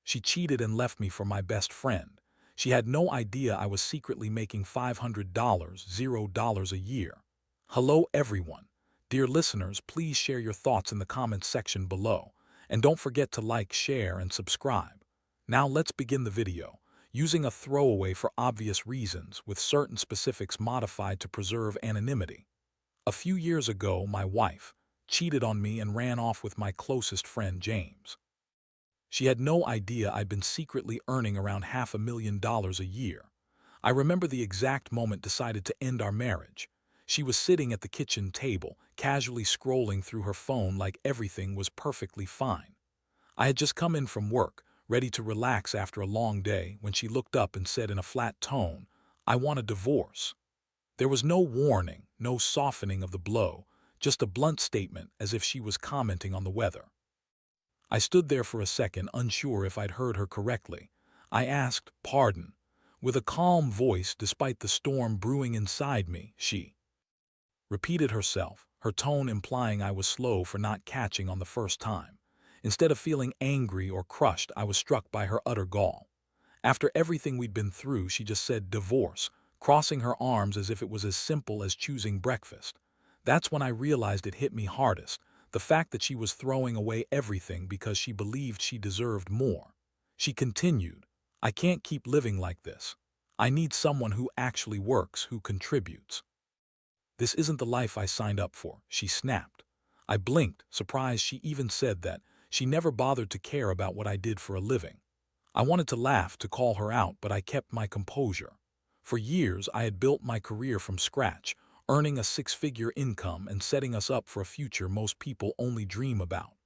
She cheated and left me for my best friend. She had no idea I was secretly making $500, $0 a year. Hello everyone. Dear listeners, please share your thoughts in the comments section below. And don't forget to like, share, and subscribe. Now let's begin the video, using a throwaway for obvious reasons with certain specifics modified to preserve anonymity. A few years ago, my wife cheated on me and ran off with my closest friend, James. She had no idea I'd been secretly earning around $500,000 a year. I remember the exact moment decided to end our marriage. She was sitting at the kitchen table, casually scrolling through her phone like everything was perfectly fine. I had just come in from work, ready to relax after a long day, when she looked up and said in a flat tone, "I want a divorce." There was no warning, no softening of the blow, just a blunt statement as if she was commenting on the weather. I stood there for a second, unsure if I'd heard her correctly. I asked, "Pardon?" With a calm voice despite the storm brewing inside me. She repeated herself, her tone implying I was slow for not catching on the first time. Instead of feeling angry or crushed, I was struck by her utter gall. After everything we'd been through, she just said divorce, crossing her arms as if it was as simple as choosing breakfast. That's when I realized it hit me hardest, the fact that she was throwing away everything because she believed she deserved more. She continued, "I can't keep living like this. I need someone who actually works, who contributes." "This isn't the life I signed up for," she snapped. I blinked, surprised she even said that. She never bothered to care about what I did for a living. I wanted to laugh, to call her out, but I kept my composure. For years, I had built my career from scratch, earning a six-figure income and setting us up for a future most people only dream about.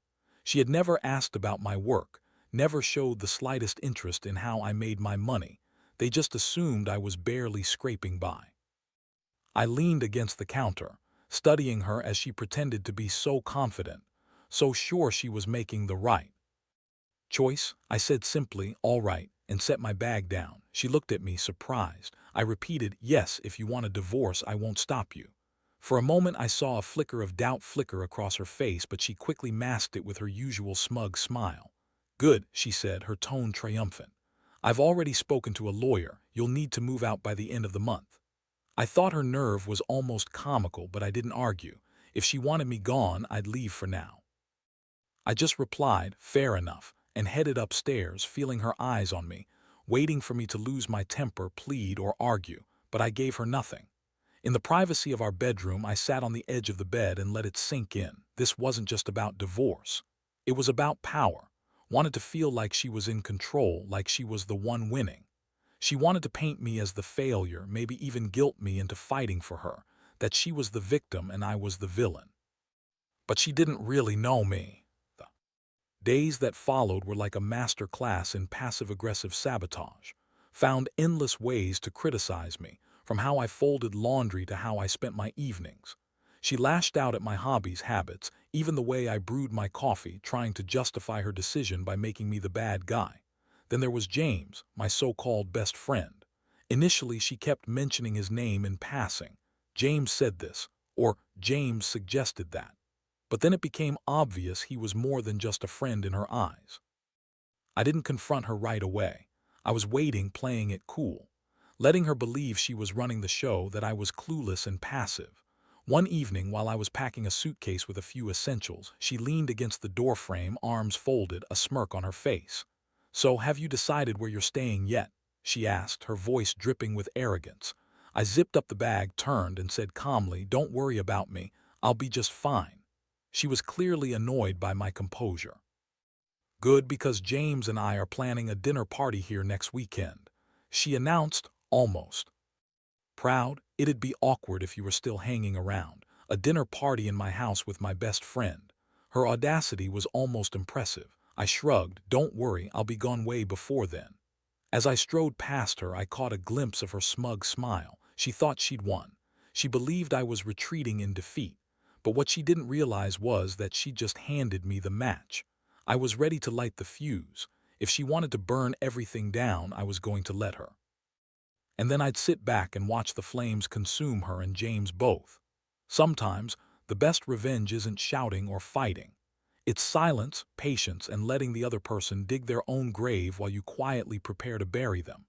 She had never asked about my work, never showed the slightest interest in how I made my money. They just assumed I was barely scraping by. I leaned against the counter, studying her as she pretended to be so confident, so sure she was making the right choice. I said simply, "All right," and set my bag down. She looked at me, surprised. I repeated, "Yes, if you want a divorce, I won't stop you." For a moment I saw a flicker of doubt flicker across her face, but she quickly masked it with her usual smug smile. "Good," she said, her tone triumphant. "I've already spoken to a lawyer. You'll need to move out by the end of the month." I thought her nerve was almost comical, but I didn't argue. If she wanted me gone, I'd leave for now. I just replied, "Fair enough," and headed upstairs, feeling her eyes on me, waiting for me to lose my temper, plead, or argue, but I gave her nothing. In the privacy of our bedroom, I sat on the edge of the bed and let it sink in. This wasn't just about divorce. It was about power. Wanted to feel like she was in control, like she was the one winning. She wanted to paint me as the failure, maybe even guilt me into fighting for her, that she was the victim and I was the villain. But she didn't really know me. The days that followed were like a master class in passive-aggressive sabotage. Found endless ways to criticize me, from how I folded laundry to how I spent my evenings. She lashed out at my hobbies, habits, even the way I brewed my coffee, trying to justify her decision by making me the bad guy. Then there was James, my so-called best friend. Initially, she kept mentioning his name in passing. "James said this," or "James suggested that." But then it became obvious he was more than just a friend in her eyes. I didn't confront her right away. I was waiting, playing it cool, letting her believe she was running the show, that I was clueless and passive. One evening, while I was packing a suitcase with a few essentials, she leaned against the doorframe, arms folded, a smirk on her face. "So, have you decided where you're staying yet?" she asked, her voice dripping with arrogance. I zipped up the bag, turned, and said calmly, "Don't worry about me. I'll be just fine." She was clearly annoyed by my composure. "Good, because James and I are planning a dinner party here next weekend," she announced, almost proud. "It'd be awkward if you were still hanging around. A dinner party in my house with my best friend." Her audacity was almost impressive. I shrugged. "Don't worry, I'll be gone way before then." As I strode past her, I caught a glimpse of her smug smile. She thought she'd won. She believed I was retreating in defeat. But what she didn't realize was that she just handed me the match. I was ready to light the fuse. If she wanted to burn everything down, I was going to let her. And then I'd sit back and watch the flames consume her and James both. Sometimes, the best revenge isn't shouting or fighting. It's silence, patience, and letting the other person dig their own grave while you quietly prepare to bury them.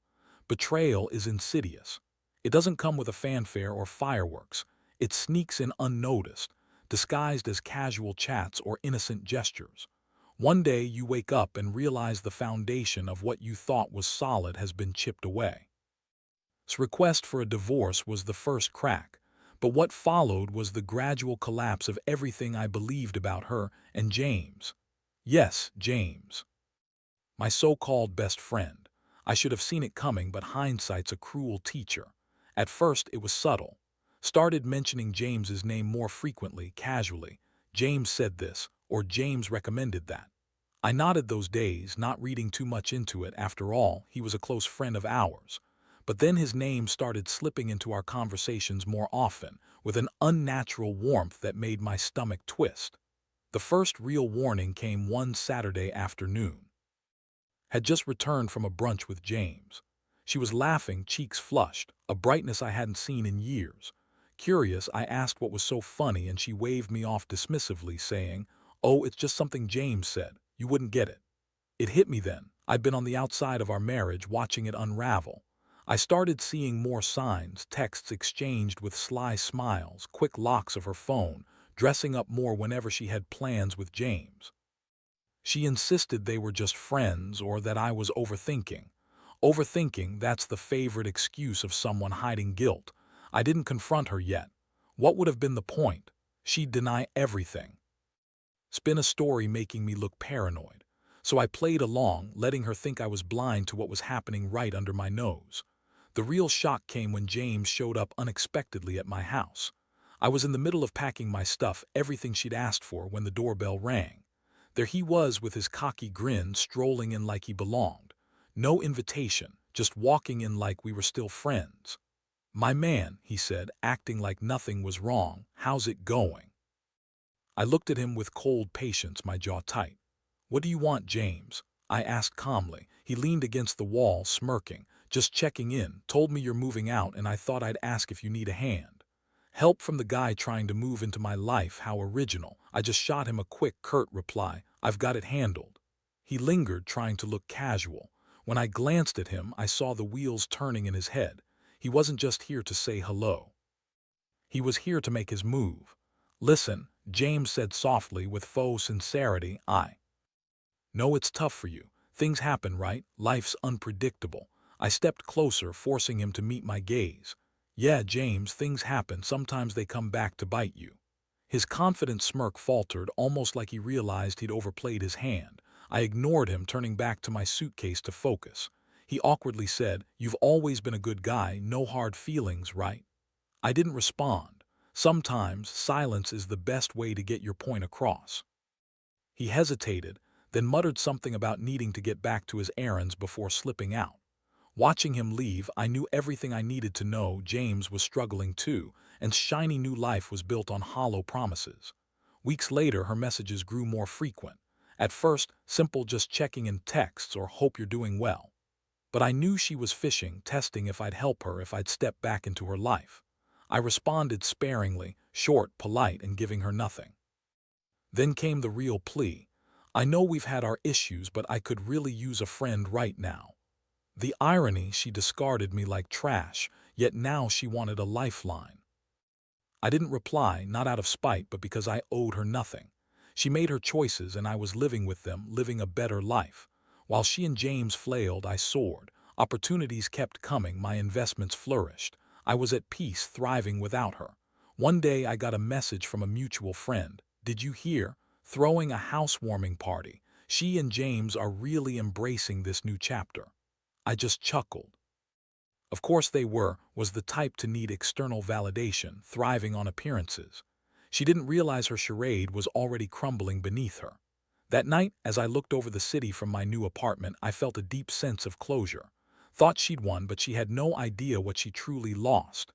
Betrayal is insidious. It doesn't come with a fanfare or fireworks. It sneaks in unnoticed, disguised as casual chats or innocent gestures. One day you wake up and realize the foundation of what you thought was solid has been chipped away. His request for a divorce was the first crack, but what followed was the gradual collapse of everything I believed about her and James. Yes, James. My so-called best friend. I should have seen it coming, but hindsight's a cruel teacher. At first, it was subtle. Started mentioning James's name more frequently, casually. James said this, or James recommended that. I nodded those days, not reading too much into it. After all, he was a close friend of ours. But then his name started slipping into our conversations more often, with an unnatural warmth that made my stomach twist. The first real warning came one Saturday afternoon. Had just returned from a brunch with James. She was laughing, cheeks flushed, a brightness I hadn't seen in years. Curious, I asked what was so funny, and she waved me off dismissively, saying, "Oh, it's just something James said. You wouldn't get it." It hit me then. I'd been on the outside of our marriage, watching it unravel. I started seeing more signs, texts exchanged with sly smiles, quick locks of her phone, dressing up more whenever she had plans with James. She insisted they were just friends or that I was overthinking. Overthinking, that's the favorite excuse of someone hiding guilt. I didn't confront her yet. What would have been the point? She'd deny everything. Spin a story making me look paranoid. So I played along, letting her think I was blind to what was happening right under my nose. The real shock came when James showed up unexpectedly at my house. I was in the middle of packing my stuff, everything she'd asked for, when the doorbell rang. There he was with his cocky grin, strolling in like he belonged. No invitation, just walking in like we were still friends. "My man," he said, acting like nothing was wrong, "how's it going?" I looked at him with cold patience, my jaw tight. "What do you want, James?" I asked calmly. He leaned against the wall, smirking. "Just checking in. Told me you're moving out, and I thought I'd ask if you need a hand." Help from the guy trying to move into my life, how original. I just shot him a quick, curt reply. "I've got it handled." He lingered, trying to look casual. When I glanced at him, I saw the wheels turning in his head. He wasn't just here to say hello. He was here to make his move. "Listen," James said softly with faux sincerity, "I know it's tough for you. Things happen, right? Life's unpredictable." I stepped closer, forcing him to meet my gaze. "Yeah, James, things happen. Sometimes they come back to bite you." His confident smirk faltered, almost like he realized he'd overplayed his hand. I ignored him, turning back to my suitcase to focus. He awkwardly said, "You've always been a good guy, no hard feelings, right?" I didn't respond. Sometimes silence is the best way to get your point across. He hesitated, then muttered something about needing to get back to his errands before slipping out. Watching him leave, I knew everything I needed to know. James was struggling too, and shiny new life was built on hollow promises. Weeks later, her messages grew more frequent. At first, simple, just checking in texts or "hope you're doing well." But I knew she was fishing, testing if I'd help her, if I'd step back into her life. I responded sparingly, short, polite, and giving her nothing. Then came the real plea. "I know we've had our issues, but I could really use a friend right now." The irony, she discarded me like trash, yet now she wanted a lifeline. I didn't reply, not out of spite, but because I owed her nothing. She made her choices, and I was living with them, living a better life. While she and James flailed, I soared. Opportunities kept coming, my investments flourished. I was at peace, thriving without her. One day I got a message from a mutual friend. "Did you hear? Throwing a housewarming party. She and James are really embracing this new chapter." I just chuckled. Of course they were, was the type to need external validation, thriving on appearances. She didn't realize her charade was already crumbling beneath her. That night, as I looked over the city from my new apartment, I felt a deep sense of closure. Thought she'd won, but she had no idea what she truly lost.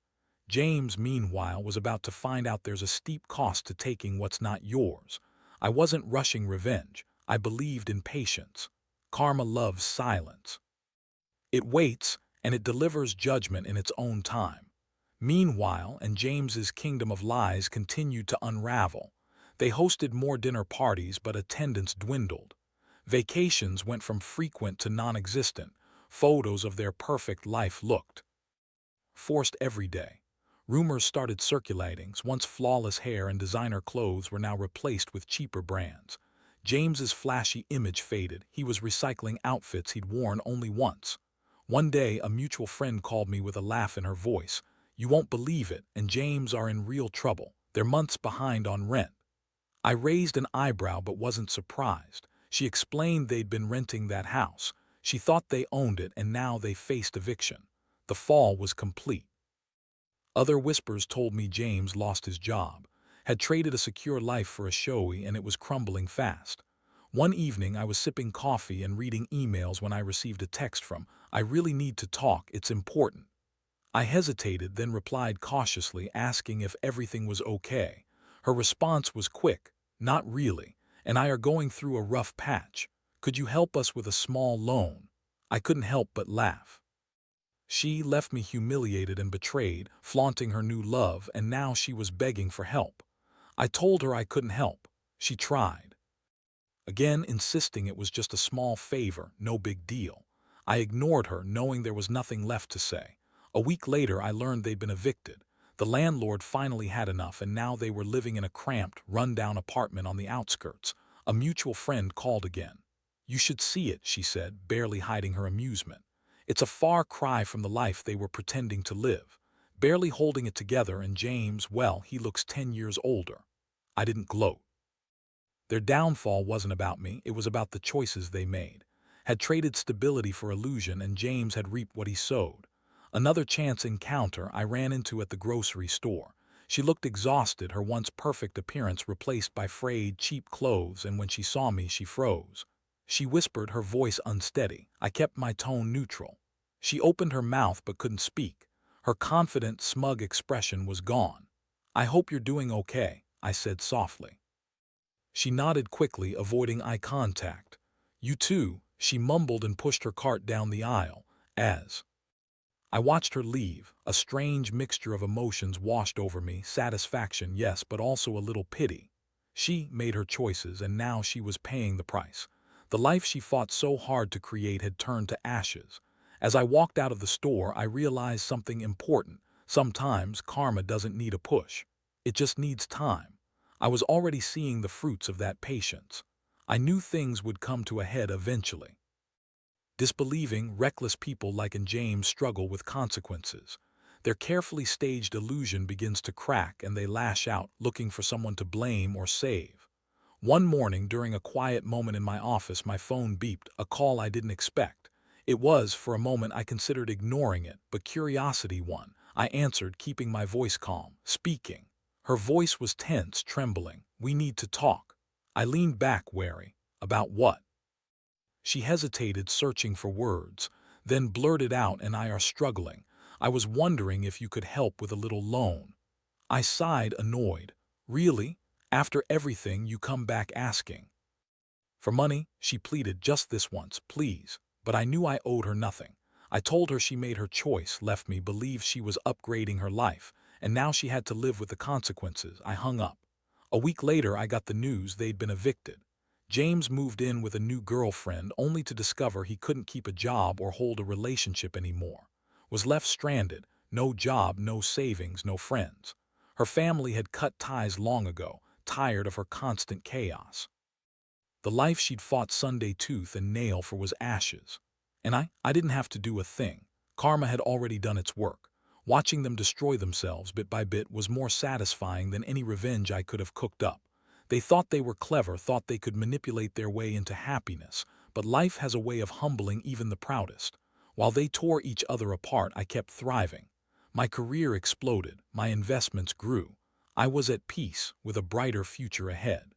James, meanwhile, was about to find out there's a steep cost to taking what's not yours. I wasn't rushing revenge. I believed in patience. Karma loves silence. It waits, and it delivers judgment in its own time. Meanwhile, and James's kingdom of lies continued to unravel. They hosted more dinner parties, but attendance dwindled. Vacations went from frequent to non-existent. Photos of their perfect life looked forced every day. Rumors started circulating. Once flawless hair and designer clothes were now replaced with cheaper brands. James's flashy image faded. He was recycling outfits he'd worn only once. One day, a mutual friend called me with a laugh in her voice. "You won't believe it, and James are in real trouble. They're months behind on rent." I raised an eyebrow but wasn't surprised. She explained they'd been renting that house. She thought they owned it, and now they faced eviction. The fall was complete. Other whispers told me James lost his job, had traded a secure life for a showy, and it was crumbling fast. One evening I was sipping coffee and reading emails when I received a text from, "I really need to talk, it's important." I hesitated, then replied cautiously, asking if everything was okay. Her response was quick, "Not really, and I are going through a rough patch. Could you help us with a small loan?" I couldn't help but laugh. She left me humiliated and betrayed, flaunting her new love, and now she was begging for help. I told her I couldn't help. She tried again, insisting it was just a small favor, no big deal. I ignored her, knowing there was nothing left to say. A week later, I learned they'd been evicted. The landlord finally had enough, and now they were living in a cramped, run-down apartment on the outskirts. A mutual friend called again. "You should see it," she said, barely hiding her amusement. "It's a far cry from the life they were pretending to live." Barely holding it together, and James, well, he looks 10 years older. I didn't gloat. Their downfall wasn't about me, it was about the choices they made. Had traded stability for illusion, and James had reaped what he sowed. Another chance encounter I ran into at the grocery store. She looked exhausted, her once perfect appearance replaced by frayed, cheap clothes, and when she saw me, she froze. She whispered, her voice unsteady. I kept my tone neutral. She opened her mouth but couldn't speak. Her confident, smug expression was gone. "I hope you're doing okay," I said softly. She nodded quickly, avoiding eye contact. "You too," she mumbled and pushed her cart down the aisle. As I watched her leave, a strange mixture of emotions washed over me, satisfaction, yes, but also a little pity. She made her choices, and now she was paying the price. The life she fought so hard to create had turned to ashes. As I walked out of the store, I realized something important. Sometimes karma doesn't need a push. It just needs time. I was already seeing the fruits of that patience. I knew things would come to a head eventually. Disbelieving, reckless people like in James struggle with consequences. Their carefully staged illusion begins to crack, and they lash out, looking for someone to blame or save. One morning, during a quiet moment in my office, my phone beeped, a call I didn't expect. It was, for a moment, I considered ignoring it, but curiosity won. I answered, keeping my voice calm. "Speaking." Her voice was tense, trembling. "We need to talk." I leaned back, wary. "About what?" She hesitated, searching for words, then blurted out, "And I are struggling. I was wondering if you could help with a little loan." I sighed, annoyed. "Really? After everything, you come back asking for money?" She pleaded, "Just this once, please." But I knew I owed her nothing. I told her she made her choice, left me, believed she was upgrading her life, and now she had to live with the consequences. I hung up. A week later, I got the news they'd been evicted. James moved in with a new girlfriend, only to discover he couldn't keep a job or hold a relationship anymore. Was left stranded, no job, no savings, no friends. Her family had cut ties long ago, tired of her constant chaos. The life she'd fought Sunday tooth and nail for was ashes. And I didn't have to do a thing. Karma had already done its work. Watching them destroy themselves bit by bit was more satisfying than any revenge I could have cooked up. They thought they were clever, thought they could manipulate their way into happiness, but life has a way of humbling even the proudest. While they tore each other apart, I kept thriving. My career exploded, my investments grew. I was at peace, with a brighter future ahead.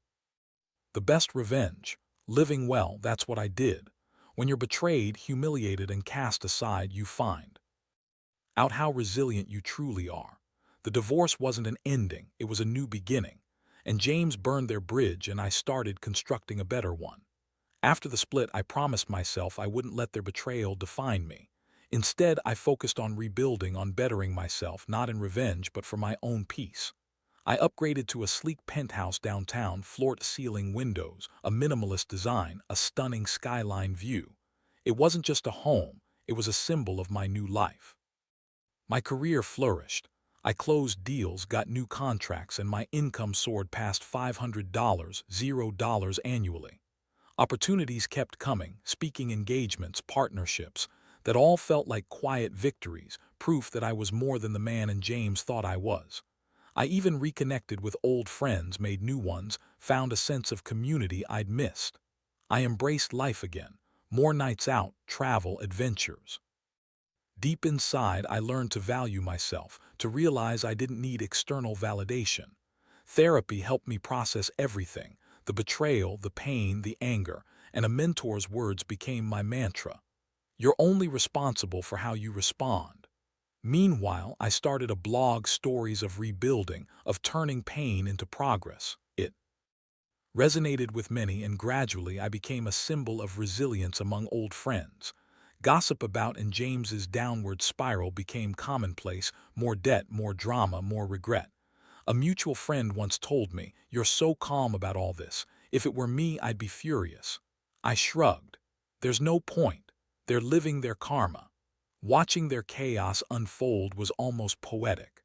The best revenge. Living well, that's what I did. When you're betrayed, humiliated, and cast aside, you find out how resilient you truly are. The divorce wasn't an ending, it was a new beginning. And James burned their bridge, and I started constructing a better one. After the split, I promised myself I wouldn't let their betrayal define me. Instead, I focused on rebuilding, on bettering myself, not in revenge, but for my own peace. I upgraded to a sleek penthouse downtown, floor-to-ceiling windows, a minimalist design, a stunning skyline view. It wasn't just a home, it was a symbol of my new life. My career flourished. I closed deals, got new contracts, and my income soared past $500, $0 annually. Opportunities kept coming, speaking engagements, partnerships, that all felt like quiet victories, proof that I was more than the man in James thought I was. I even reconnected with old friends, made new ones, found a sense of community I'd missed. I embraced life again, more nights out, travel, adventures. Deep inside, I learned to value myself, to realize I didn't need external validation. Therapy helped me process everything, the betrayal, the pain, the anger, and a mentor's words became my mantra. You're only responsible for how you respond. Meanwhile, I started a blog, stories of rebuilding, of turning pain into progress. It resonated with many, and gradually I became a symbol of resilience among old friends. Gossip about and James's downward spiral became commonplace, more debt, more drama, more regret. A mutual friend once told me, "You're so calm about all this. If it were me, I'd be furious." I shrugged. There's no point. They're living their karma. Watching their chaos unfold was almost poetic.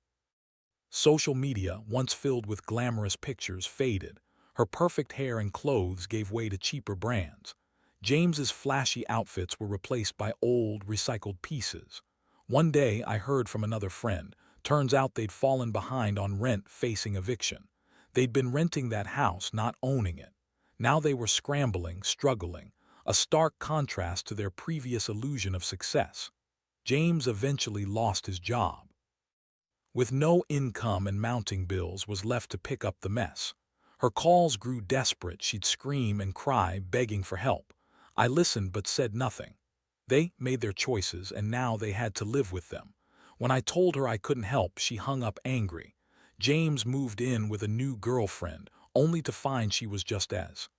Social media, once filled with glamorous pictures, faded. Her perfect hair and clothes gave way to cheaper brands. James's flashy outfits were replaced by old, recycled pieces. One day, I heard from another friend. Turns out they'd fallen behind on rent, facing eviction. They'd been renting that house, not owning it. Now they were scrambling, struggling, a stark contrast to their previous illusion of success. James eventually lost his job. With no income and mounting bills, was left to pick up the mess. Her calls grew desperate. She'd scream and cry, begging for help. I listened but said nothing. They made their choices, and now they had to live with them. When I told her I couldn't help, she hung up angry. James moved in with a new girlfriend, only to find she was just as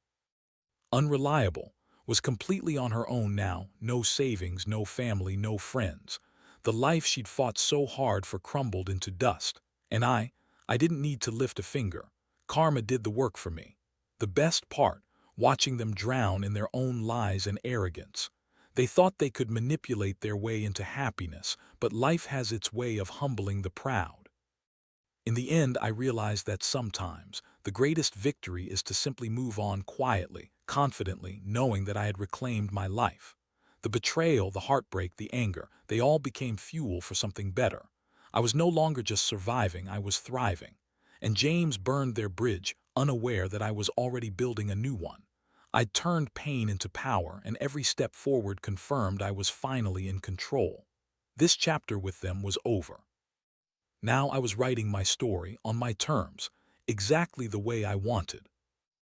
unreliable, was completely on her own now, no savings, no family, no friends. The life she'd fought so hard for crumbled into dust. And I didn't need to lift a finger. Karma did the work for me. The best part, watching them drown in their own lies and arrogance. They thought they could manipulate their way into happiness, but life has its way of humbling the proud. In the end, I realized that sometimes the greatest victory is to simply move on quietly, confidently, knowing that I had reclaimed my life. The betrayal, the heartbreak, the anger, they all became fuel for something better. I was no longer just surviving, I was thriving. And James burned their bridge, unaware that I was already building a new one. I'd turned pain into power, and every step forward confirmed I was finally in control. This chapter with them was over. Now I was writing my story on my terms, exactly the way I wanted.